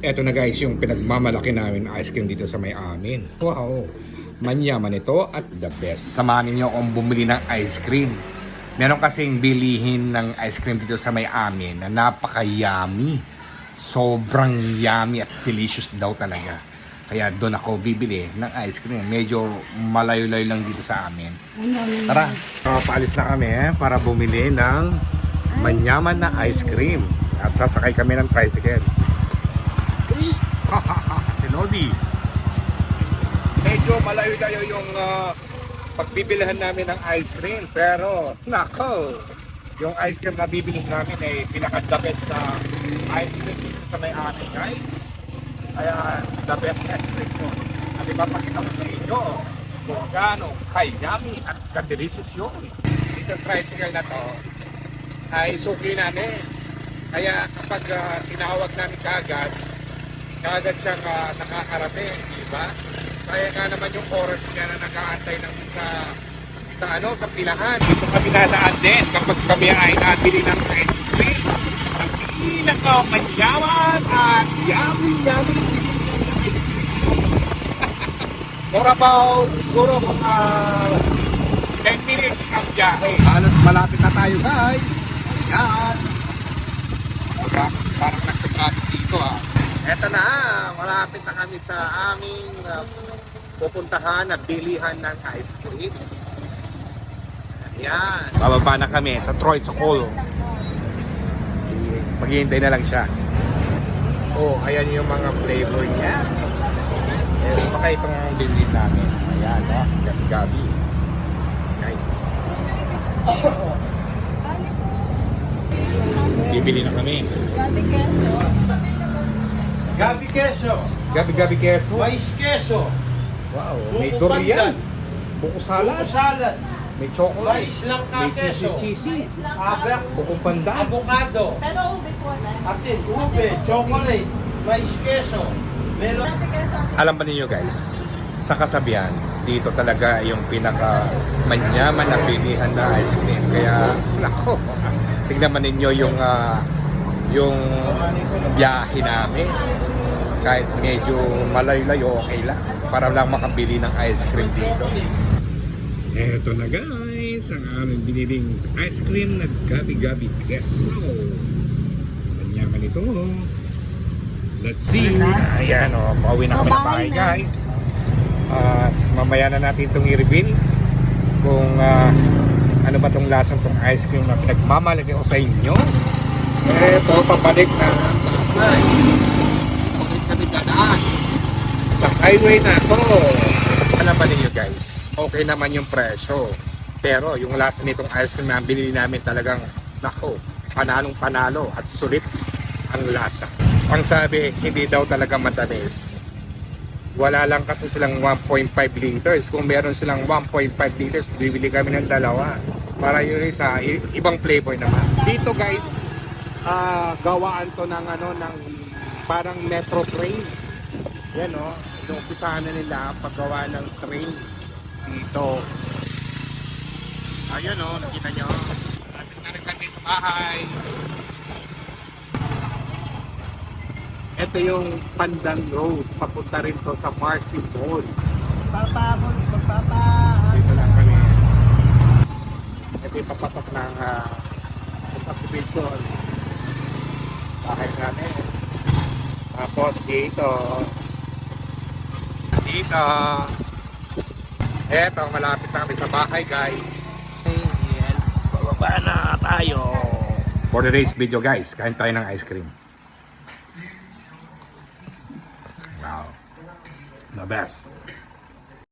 Eto na guys, yung pinagmamalaki namin ice cream dito sa may amin. Wow, manyaman ito at the best. Samahan ninyo akong bumili ng ice cream. Meron kasing bilihin ng ice cream dito sa may amin na napaka-yummy. Sobrang yummy at delicious daw talaga. Kaya doon ako bibili ng ice cream. Medyo malayo-layo lang dito sa amin. Tara, paalis na kami para bumili ng manyaman na ice cream. At sasakay kami ng tricycle. Si Lodi. Medyo malayo-layo yung pagbibilihan namin ng ice cream. Pero, nako, yung ice cream na bibili namin ay pinaka-the best na ice cream sa may amin, guys. Kaya, the best ice cream ko. At ipapakita ko sa inyo kung gaano kay-yummy at ka-delicious yun. Itong tricycle na to ay suki namin. Kaya kapag tinawag namin kagad siyang nakakarating, di ba? Kaya nga naman yung oras niya na nag-aantay ng sa pilahan. Dito kami dadaan din kapag kami ay nabili ng ice cream. Ang pinakamanyaman at yummy. For about, siguro mga 10 minutes ang biyahe. Halos malapit na tayo, guys. Ayan. Parang nagtagkati dito, Eto na, malapit na kami sa aming pupuntahan at bilihan ng ice cream. Ayan. Bababa na kami sa Troy Sokol. Maghihintay na lang siya. Oh, ayan yung mga flavor niya. Meron pa kayo itong bilhin namin. Ayan, gabi-gabi. Nice. Bibili na kami. Gabi queso. Gabi-gabi queso. Mais queso. Wow, may Buko durian. pandan. Buko Buko salad. salad. May chocolate. Mais lang ka May queso. cheesy. Abak. Buko pandan. Avocado. Pero ube po na. Atin. Ube. Chocolate. Mais queso. Melon. Alam ba ninyo guys, sa Kasabihan, dito talaga yung pinaka manyaman na bilihan na ice cream. Kaya, nako, tignan man ninyo yung biyahe namin. Kahit medyo malayo-layo, okay lang. Para lang makabili ng ice cream dito. Eto na guys, ang aming biniling ice cream na gabi-gabi queso. Manyaman ito. Let's see. Ayan pauwi na kami ng bahay guys. Mamaya na natin itong i-reveal kung ano ba itong lasang itong ice cream na pinagmamalagay ko sa inyo. Eto, pabalik na. Pabalik kami dadaan sa highway na ito. Alam ba ninyo guys, okay naman yung presyo. Pero yung lasa nitong ice cream na binili namin talagang, nako, panalong panalo at sulit ang lasa. Ang sabi, hindi daw talaga matamis. Wala lang kasi silang 1.5 liters. Kung meron silang 1.5 liters, bibili kami ng dalawa. Para yun sa ibang flavor naman. Dito guys, gawaan to ng ng parang metro train. Yan umpisahan na nila paggawa ng train dito. Ayun nakita nyo. Natin na rin kami sa bahay. Ito yung Pandan Road, papunta rin to sa Parking Mall. Dito lang kami. Ito yung papatok ng subdivision. Bahay namin. Tapos dito. Eto, malapit na kami sa bahay guys. Yes, bababa na tayo. For today's video guys, kain tayo ng ice cream. Wow, the best.